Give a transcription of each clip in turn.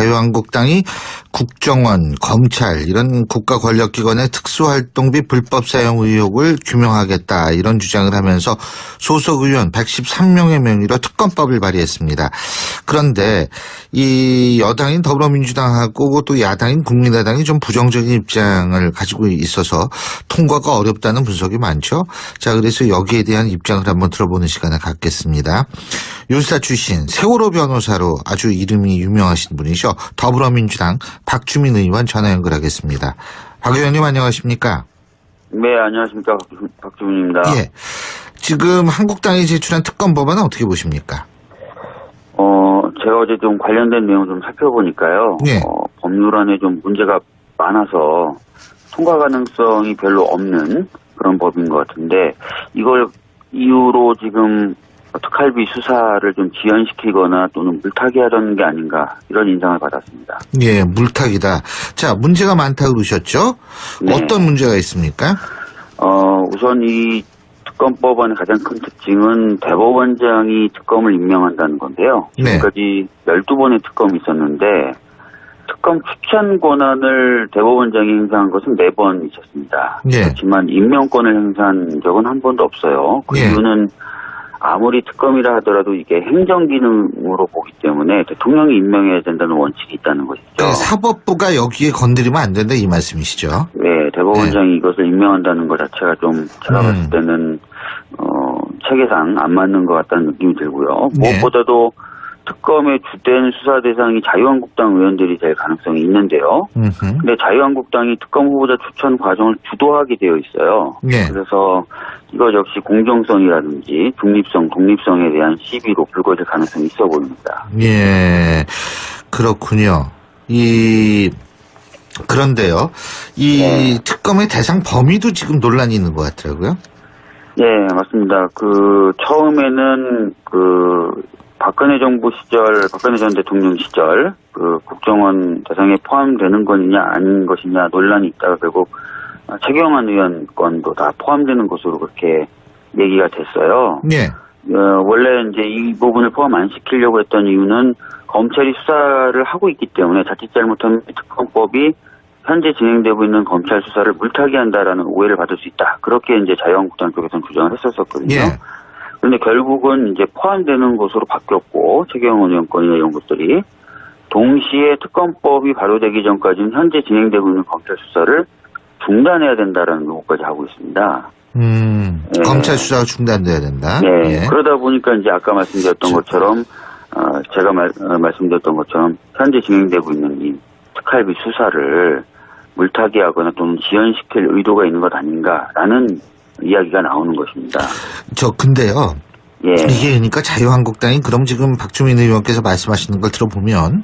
자유한국당이 국정원, 검찰 이런 국가 권력기관의 특수활동비 불법 사용 의혹을 규명하겠다 이런 주장을 하면서 소속 의원 113명의 명의로 특검법을 발의했습니다. 그런데 이 여당인 더불어민주당하고 또 야당인 국민의당이 좀 부정적인 입장을 가지고 있어서 통과가 어렵다는 분석이 많죠. 자, 그래서 여기에 대한 입장을 한번 들어보는 시간을 갖겠습니다. 윤사 출신 세월호 변호사로 아주 이름이 유명하신 분이죠. 더불어민주당 박주민 의원 전화 연결하겠습니다. 박 의원님 안녕하십니까? 네, 안녕하십니까. 박주민입니다. 예. 지금 한국당이 제출한 특검 법안은 어떻게 보십니까? 제가 어제 좀 관련된 내용을 좀 살펴보니까요. 예. 법률안에 좀 문제가 많아서 통과 가능성이 별로 없는 그런 법인 것 같은데, 이걸 이유로 지금 특활비 수사를 좀 지연시키거나 또는 물타기 하려는 게 아닌가, 이런 인상을 받았습니다. 예, 물타기다. 자, 문제가 많다고 그러셨죠? 네. 어떤 문제가 있습니까? 우선 이 특검법안의 가장 큰 특징은 대법원장이 특검을 임명한다는 건데요. 네. 지금까지 12번의 특검이 있었는데, 특검 추천 권한을 대법원장이 행사한 것은 4번 있었습니다. 네. 그렇지만 임명권을 행사한 적은 한 번도 없어요. 그 네. 이유는 아무리 특검이라 하더라도 이게 행정기능으로 보기 때문에 대통령이 임명해야 된다는 원칙이 있다는 것이죠. 네, 사법부가 여기에 건드리면 안 된다 이 말씀이시죠? 네, 대법원장이 이것을 임명한다는 것 자체가 좀 제가 봤을 때는 체계상 안 맞는 것 같다는 느낌이 들고요. 네. 무엇보다도 특검의 주된 수사 대상이 자유한국당 의원들이 될 가능성이 있는데요. 근데 자유한국당이 특검 후보자 추천 과정을 주도하게 되어 있어요. 네. 그래서 이것 역시 공정성이라든지 독립성에 대한 시비로 불거질 가능성이 있어 보입니다. 예, 그렇군요. 그런데요, 이 네. 특검의 대상 범위도 지금 논란이 있는 것 같더라고요. 네, 맞습니다. 처음에는 박근혜 정부 시절, 박근혜 전 대통령 시절, 국정원 대상에 포함되는 것이냐, 아닌 것이냐 논란이 있다가 결국 최경환 의원 건도 다 포함되는 것으로 그렇게 얘기가 됐어요. 네. 원래 이제 이 부분을 포함 안 시키려고 했던 이유는 검찰이 수사를 하고 있기 때문에 자칫 잘못하면 특검법이 현재 진행되고 있는 검찰 수사를 물타기 한다라는 오해를 받을 수 있다. 그렇게 이제 자유한국당 쪽에서는 주장을 했었거든요. 예. 그런데 결국은 이제 포함되는 것으로 바뀌었고, 최경원 의원 건이나 이런 것들이 동시에 특검법이 발효되기 전까지는 현재 진행되고 있는 검찰 수사를 중단해야 된다라는 요구까지 하고 있습니다. 네. 검찰 수사가 중단돼야 된다. 네. 예. 그러다 보니까 이제 아까 말씀드렸던 것처럼, 제가 말씀드렸던 것처럼 현재 진행되고 있는 이 특활비 수사를 물타기하거나 또는 지연시킬 의도가 있는 것 아닌가라는 이야기가 나오는 것입니다. 근데요. 예. 이게 그러니까 자유한국당이 그럼 지금 박주민 의원께서 말씀하시는 걸 들어보면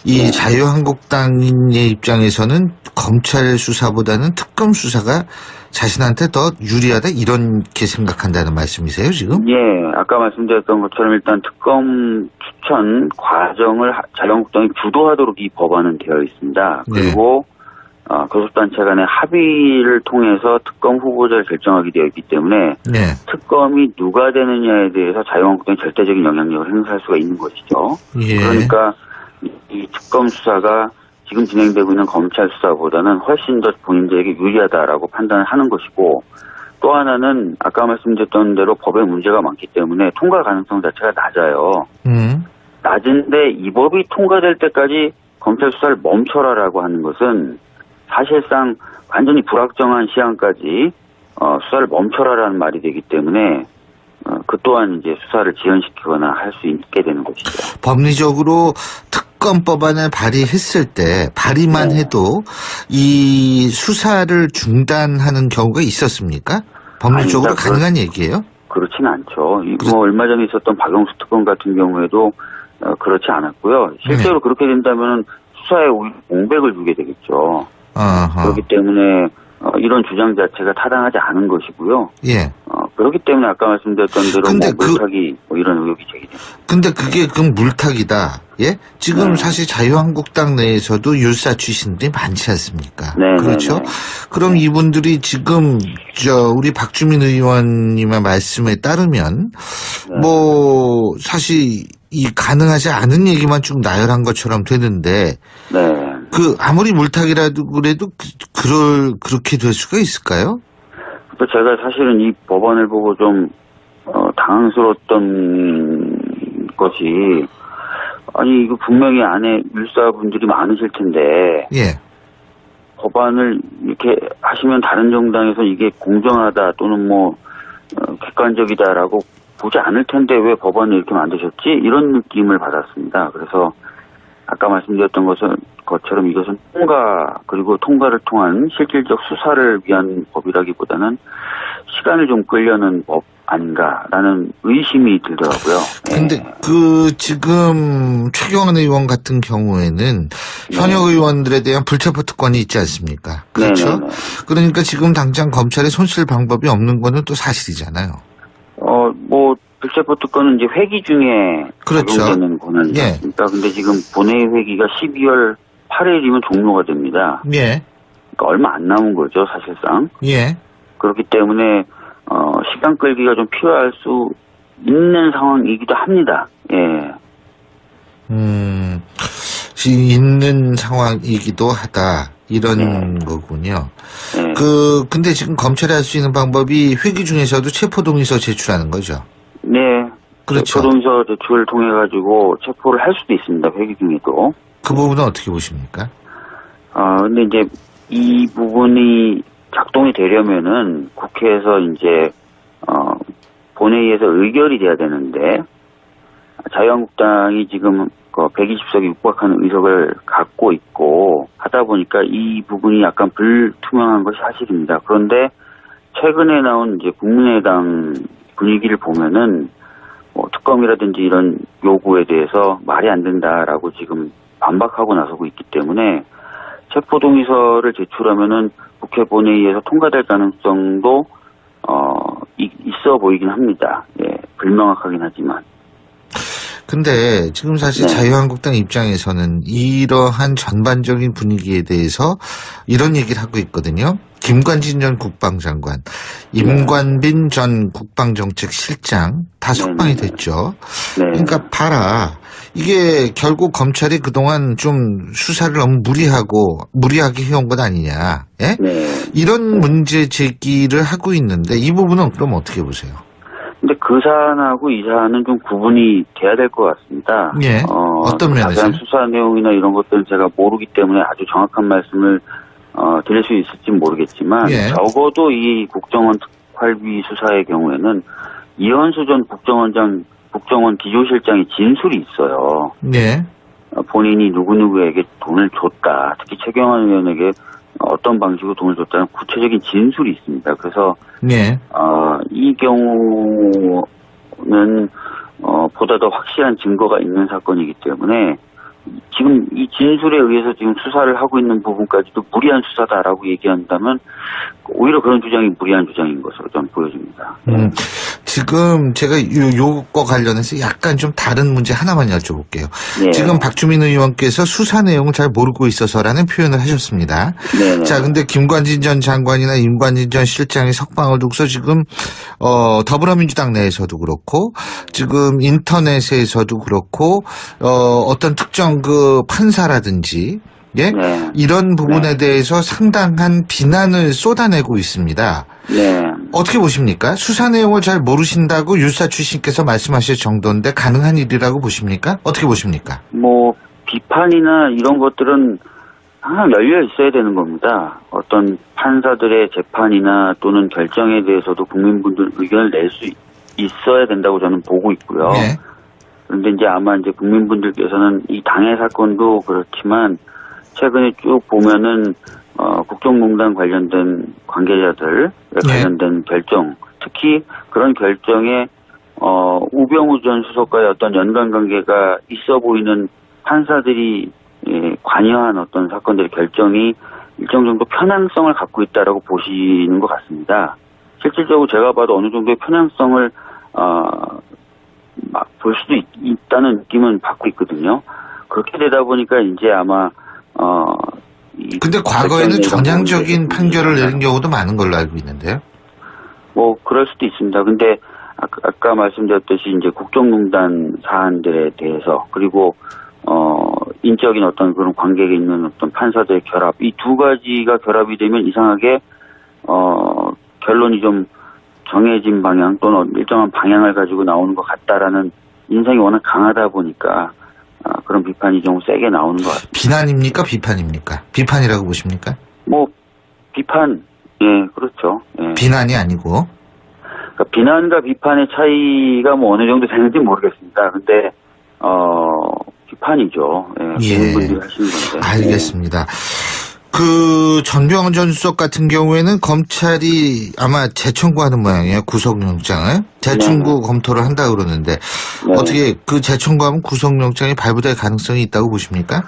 이 자유한국당의 입장에서는 검찰 수사보다는 특검 수사가 자신한테 더 유리하다 이렇게 생각한다는 말씀이세요 지금? 예. 아까 말씀드렸던 것처럼 일단 특검 추천 과정을 자유한국당이 주도하도록 이 법안은 되어 있습니다. 그리고 교섭단체 간의 합의를 통해서 특검 후보자를 결정하게 되어 있기 때문에 네. 특검이 누가 되느냐에 대해서 자유한국당이 절대적인 영향력을 행사할 수가 있는 것이죠. 예. 그러니까 이 특검 수사가 지금 진행되고 있는 검찰 수사보다는 훨씬 더 본인들에게 유리하다라고 판단을 하는 것이고, 또 하나는 아까 말씀드렸던 대로 법에 문제가 많기 때문에 통과 가능성 자체가 낮아요. 낮은데 이 법이 통과될 때까지 검찰 수사를 멈춰라라고 하는 것은 사실상 완전히 불확정한 시한까지 수사를 멈춰라라는 말이 되기 때문에 그 또한 이제 수사를 지연시키거나 할 수 있게 되는 것이죠. 법리적으로 특검 법안을 발의했을 때 발의만 해도 이 수사를 중단하는 경우가 있었습니까? 법리적으로 가능한 얘기예요? 그렇진 않죠. 얼마 전에 있었던 박영수 특검 같은 경우에도 그렇지 않았고요. 실제로 그렇게 된다면 수사에 오히려 공백을 주게 되겠죠. 그렇기 때문에 이런 주장 자체가 타당하지 않은 것이고요. 예. 그렇기 때문에 아까 말씀드렸던 대로 물타기 이런 의혹이 제기됩니다. 근데 그게 물타기다. 예? 지금 사실 자유한국당 내에서도 율사 출신들이 많지 않습니까? 네. 그렇죠? 네. 그럼 이분들이 지금 우리 박주민 의원님의 말씀에 따르면 사실 이 가능하지 않은 얘기만 쭉 나열한 것처럼 되는데 네. 아무리 물타기라도 그래도 그렇게 될 수가 있을까요? 그래서 제가 사실은 이 법안을 보고 좀 당황스러웠던 것이, 아니 이거 분명히 안에 율사분들이 많으실 텐데 예. 법안을 이렇게 하시면 다른 정당에서 이게 공정하다 또는 뭐 객관적이다라고 보지 않을 텐데 왜 법안을 이렇게 만드셨지? 이런 느낌을 받았습니다. 그래서 아까 말씀드렸던 것처럼 이것은 그리고 통과를 통한 실질적 수사를 위한 법이라기보다는 시간을 좀 끌려는 법 아닌가라는 의심이 들더라고요. 근데 지금 최경환 의원 같은 경우에는 현역 의원들에 대한 불체포 특권이 있지 않습니까? 그렇죠? 네네네. 그러니까 지금 당장 검찰에 손쓸 방법이 없는 거는 또 사실이잖아요. 뭐 불체포 특권은 이제 회기 중에 그렇죠. 적용되는 권한이지 않습니까? 근데 지금 본회의 회기가 12월 8일이면 종료가 됩니다. 예. 그러니까 얼마 안 남은 거죠, 사실상. 예. 그렇기 때문에 시간 끌기가 좀 필요할 수 있는 상황이기도 합니다. 예. 있는 상황이기도 하다. 이런 거군요. 네. 근데 지금 검찰이 할 수 있는 방법이 회기 중에서도 체포동의서 제출하는 거죠. 네. 그렇죠. 체포동의서 제출을 통해 가지고 체포를 할 수도 있습니다. 회기 중에도. 그 부분은 어떻게 보십니까? 근데 이제 이 부분이 작동이 되려면은 국회에서 이제 본회의에서 의결이 돼야 되는데 자유한국당이 지금 120석이 육박하는 의석을 갖고 있고 하다 보니까 이 부분이 약간 불투명한 것이 사실입니다. 그런데 최근에 나온 이제 국민의당 분위기를 보면은 특검이라든지 이런 요구에 대해서 말이 안 된다라고 지금 반박하고 나서고 있기 때문에 체포동의서를 제출하면은 국회 본회의에서 통과될 가능성도 있어 보이긴 합니다. 예, 불명확하긴 하지만. 근데 지금 사실 자유한국당 입장에서는 이러한 전반적인 분위기에 대해서 이런 얘기를 하고 있거든요. 김관진 전 국방장관, 임관빈 전 국방정책실장 다 석방이 됐죠. 네. 그러니까 봐라. 이게 결국 검찰이 그동안 좀 수사를 너무 무리하게 해온 것 아니냐. 예? 네. 이런 문제 제기를 하고 있는데 이 부분은 그럼 어떻게 보세요? 근데 그 사안하고 이 사안은 좀 구분이 돼야 될 것 같습니다. 예. 어떤 면에서? 자세한 수사 내용이나 이런 것들은 제가 모르기 때문에 아주 정확한 말씀을 드릴 수 있을지 모르겠지만 예. 적어도 이 국정원 특활비 수사의 경우에는 이현수 전 국정원 기조실장의 진술이 있어요. 네. 본인이 누구누구에게 돈을 줬다. 특히 최경환 의원에게 어떤 방식으로 돈을 줬다는 구체적인 진술이 있습니다. 그래서 네. 이 경우는 보다 더 확실한 증거가 있는 사건이기 때문에 지금 이 진술에 의해서 지금 수사를 하고 있는 부분까지도 무리한 수사다라고 얘기한다면 오히려 그런 주장이 무리한 주장인 것으로 좀 보여집니다. 지금 제가 요거 관련해서 약간 좀 다른 문제 하나만 여쭤볼게요. 네. 지금 박주민 의원께서 수사 내용을 잘 모르고 있어서라는 표현을 하셨습니다. 네. 자, 근데 김관진 전 장관이나 임관진 전 실장이 석방을 두고서 지금 더불어민주당 내에서도 그렇고 지금 인터넷에서도 그렇고 어떤 특정 그 판사라든지 예? 네. 이런 부분에 대해서 상당한 비난을 쏟아내고 있습니다. 네. 어떻게 보십니까? 수사 내용을 잘 모르신다고 율사 출신께서 말씀하실 정도인데 가능한 일이라고 보십니까? 어떻게 보십니까? 뭐 비판이나 이런 것들은 항상 열려 있어야 되는 겁니다. 어떤 판사들의 재판이나 또는 결정에 대해서도 국민분들 의견을 낼 수 있어야 된다고 저는 보고 있고요. 네. 그런데 이제 아마 이제 국민분들께서는 이 당해 사건도 그렇지만 최근에 쭉 보면은 국정농단 관련된 관계자들 관련된 결정, 특히 그런 결정에 우병우 전 수석과의 어떤 연관 관계가 있어 보이는 판사들이 관여한 어떤 사건들의 결정이 일정 정도 편향성을 갖고 있다라고 보시는 것 같습니다. 실질적으로 제가 봐도 어느 정도의 편향성을 볼 수도 있다는 느낌은 받고 있거든요. 그렇게 되다 보니까 이제 아마 근데 과거에는 전향적인 판결을 내린 경우도 많은 걸로 알고 있는데요. 뭐 그럴 수도 있습니다. 근데 아까 말씀드렸듯이 이제 국정농단 사안들에 대해서 그리고 인적인 어떤 그런 관계가 있는 어떤 판사들의 결합 이 두 가지가 결합이 되면 이상하게 결론이 좀 정해진 방향 또는 일정한 방향을 가지고 나오는 것 같다라는 인상이 워낙 강하다 보니까 그런 비판이 좀 세게 나오는 것 같습니다. 비난입니까? 비판입니까? 비판이라고 보십니까? 뭐 비판 예 그렇죠. 예. 비난이 아니고. 그러니까 비난과 비판의 차이가 뭐 어느 정도 되는지 모르겠습니다. 근데 비판이죠. 예, 예. 분들이 하시는 건데. 알겠습니다. 그 전병헌 전 수석 같은 경우에는 검찰이 아마 재청구하는 모양이에요. 구속영장을 재청구 검토를 한다 그러는데 네. 어떻게 그 재청구하면 구속영장이 발부될 가능성이 있다고 보십니까?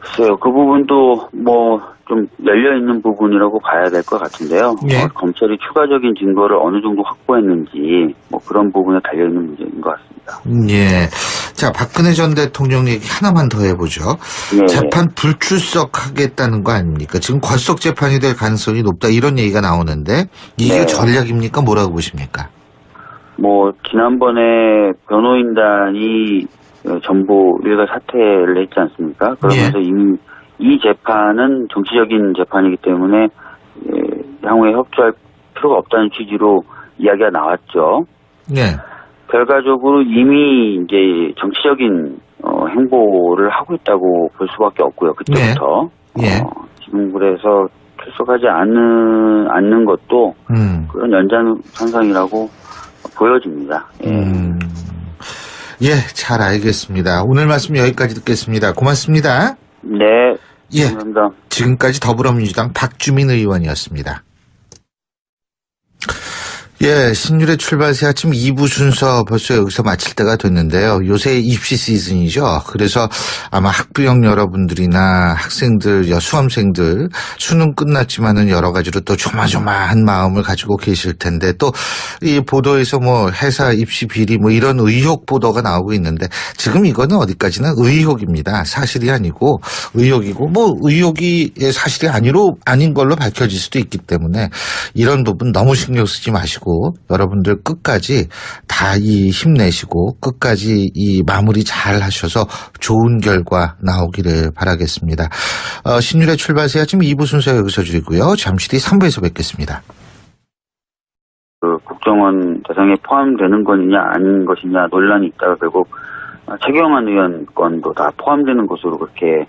글쎄요. 그 부분도 뭐 좀 열려있는 부분이라고 봐야 될 것 같은데요. 예. 검찰이 추가적인 증거를 어느 정도 확보했는지 뭐 그런 부분에 달려있는 문제인 것 같습니다. 예. 자, 박근혜 전 대통령 얘기 하나만 더 해보죠. 네. 재판 불출석하겠다는 거 아닙니까? 지금 궐석 재판이 될 가능성이 높다 이런 얘기가 나오는데 이게 네. 전략입니까? 뭐라고 보십니까? 뭐 지난번에 변호인단이 전부 일가 사퇴를 했지 않습니까? 그러면서 예. 이미 이 재판은 정치적인 재판이기 때문에 향후에 협조할 필요가 없다는 취지로 이야기가 나왔죠. 예. 결과적으로 이미 이제 정치적인 행보를 하고 있다고 볼 수밖에 없고요. 그때부터 예. 지금 그래서 출석하지 않는 것도 그런 연장선상이라고 보여집니다. 예, 잘 알겠습니다. 오늘 말씀 여기까지 듣겠습니다. 고맙습니다. 네. 예. 감사합니다. 지금까지 더불어민주당 박주민 의원이었습니다. 예, 신율의 출발새 아침 2부 순서 벌써 여기서 마칠 때가 됐는데요. 요새 입시 시즌이죠. 그래서 아마 학부형 여러분들이나 학생들, 수험생들 수능 끝났지만은 여러 가지로 또 조마조마한 마음을 가지고 계실 텐데 또 이 보도에서 뭐 회사 입시 비리 뭐 이런 의혹 보도가 나오고 있는데 지금 이거는 어디까지나 의혹입니다. 사실이 아니고 의혹이고 뭐 의혹이 사실이 아닌 걸로 밝혀질 수도 있기 때문에 이런 부분 너무 신경 쓰지 마시고 여러분들 끝까지 다 힘내시고 끝까지 이 마무리 잘 하셔서 좋은 결과 나오기를 바라겠습니다. 신율의 출발새 아침 2부 순서 여기서 줄이고요. 잠시 뒤 3부에서 뵙겠습니다. 그 국정원 대상에 포함되는 것이냐 아닌 것이냐 논란이 있다가 결국 최경환 의원 건도 다 포함되는 것으로 그렇게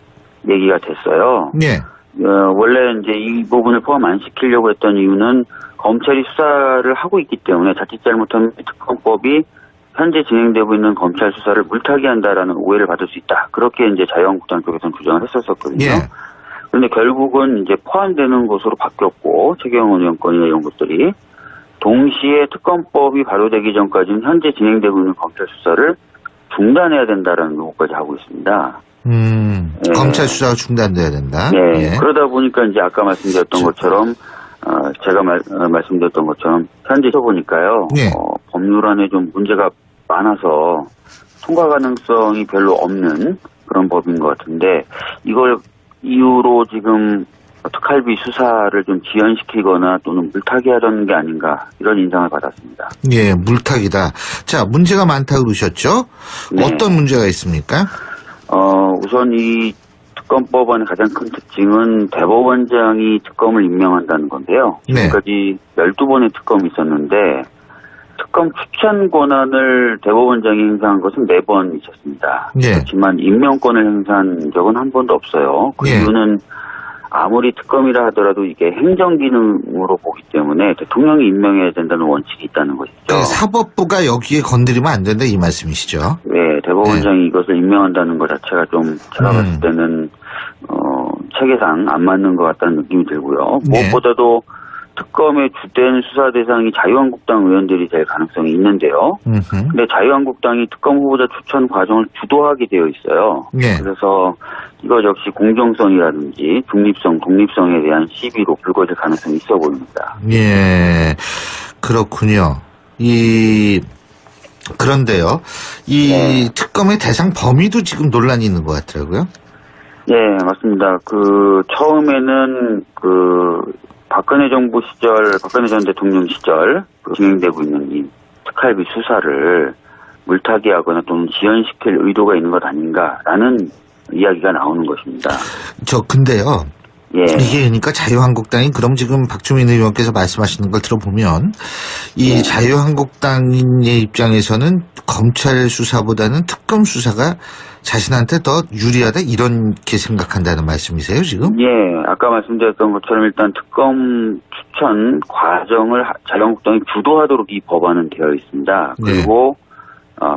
얘기가 됐어요. 네. 원래 이제 이 부분을 포함 안 시키려고 했던 이유는 검찰이 수사를 하고 있기 때문에 자칫 잘못하면 특검법이 현재 진행되고 있는 검찰 수사를 물타기 한다라는 오해를 받을 수 있다. 그렇게 이제 자유한국당 쪽에서는 주장을 했었거든요. 예. 그런데 결국은 이제 포함되는 것으로 바뀌었고 최경환 의원 건이나 이런 것들이 동시에 특검법이 발효되기 전까지는 현재 진행되고 있는 검찰 수사를 중단해야 된다라는 요구까지 하고 있습니다. 네. 검찰 수사가 중단돼야 된다. 네. 예. 그러다 보니까 이제 아까 말씀드렸던 것처럼 제가 말씀드렸던 것처럼 현재 보니까요. 네. 법률안에 좀 문제가 많아서 통과 가능성이 별로 없는 그런 법인 것 같은데 이걸 이유로 지금 특활비 수사를 좀 지연시키거나 또는 물타기하려는 게 아닌가 이런 인상을 받았습니다. 예, 물타기다. 자, 문제가 많다고 그러셨죠? 네. 어떤 문제가 있습니까? 우선 이 특검법안의 가장 큰 특징은 대법원장이 특검을 임명한다는 건데요. 네. 지금까지 12번의 특검이 있었는데 특검 추천 권한을 대법원장이 행사한 것은 4번 있었습니다. 네. 그렇지만 임명권을 행사한 적은 한 번도 없어요. 그 네. 이유는 아무리 특검이라 하더라도 이게 행정기능으로 보기 때문에 대통령이 임명해야 된다는 원칙이 있다는 것이죠. 네, 사법부가 여기에 건드리면 안 된다 이 말씀이시죠? 네, 대법원장이 이것을 임명한다는 것 자체가 좀 제가 봤을 때는 체계상 안 맞는 것 같다는 느낌이 들고요. 네. 무엇보다도 특검의 주된 수사 대상이 자유한국당 의원들이 될 가능성이 있는데요. 근데 자유한국당이 특검 후보자 추천 과정을 주도하게 되어 있어요. 네. 그래서 이것 역시 공정성이라든지 중립성, 독립성에 대한 시비로 불거질 가능성이 있어 보입니다. 예, 그렇군요. 그런데요, 이 네. 특검의 대상 범위도 지금 논란이 있는 것 같더라고요. 네, 맞습니다. 처음에는 박근혜 정부 시절, 박근혜 전 대통령 시절 진행되고 있는 이 특활비 수사를 물타기하거나 또는 지연시킬 의도가 있는 것 아닌가라는 이야기가 나오는 것입니다. 근데요. 예. 이게 그러니까 자유한국당이 그럼 지금 박주민 의원께서 말씀하시는 걸 들어보면 이 자유한국당의 입장에서는 검찰 수사보다는 특검 수사가 자신한테 더 유리하다 이렇게 생각한다는 말씀이세요 지금? 예, 아까 말씀드렸던 것처럼 일단 특검 추천 과정을 자유한국당이 주도하도록 이 법안은 되어 있습니다. 그리고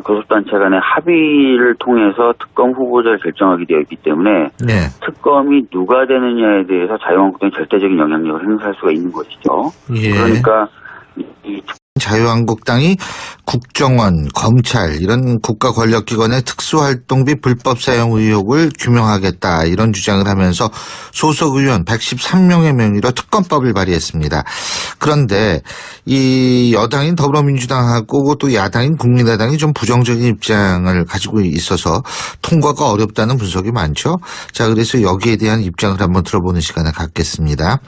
교섭단체 간의 합의를 통해서 특검 후보자를 결정하게 되어 있기 때문에 네. 특검이 누가 되느냐에 대해서 자유한국당이 절대적인 영향력을 행사할 수가 있는 것이죠. 예. 그러니까 이 자유한국당이 국정원, 검찰 이런 국가 권력기관의 특수활동비 불법 사용 의혹을 규명하겠다 이런 주장을 하면서 소속 의원 113명의 명의로 특검법을 발의했습니다. 그런데 이 여당인 더불어민주당하고 또 야당인 국민의당이 좀 부정적인 입장을 가지고 있어서 통과가 어렵다는 분석이 많죠. 자, 그래서 여기에 대한 입장을 한번 들어보는 시간을 갖겠습니다.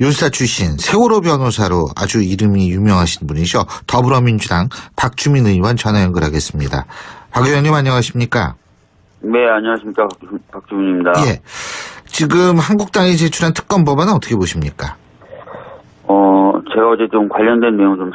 윤사 출신 세월호 변호사로 아주 이름이 유명하신 분이죠. 더불어민주당 박주민 의원 전화 연결하겠습니다. 박 의원님 안녕하십니까? 네, 안녕하십니까. 박주민입니다. 예. 지금 한국당이 제출한 특검 법안은 어떻게 보십니까? 제가 어제 좀 관련된 내용 좀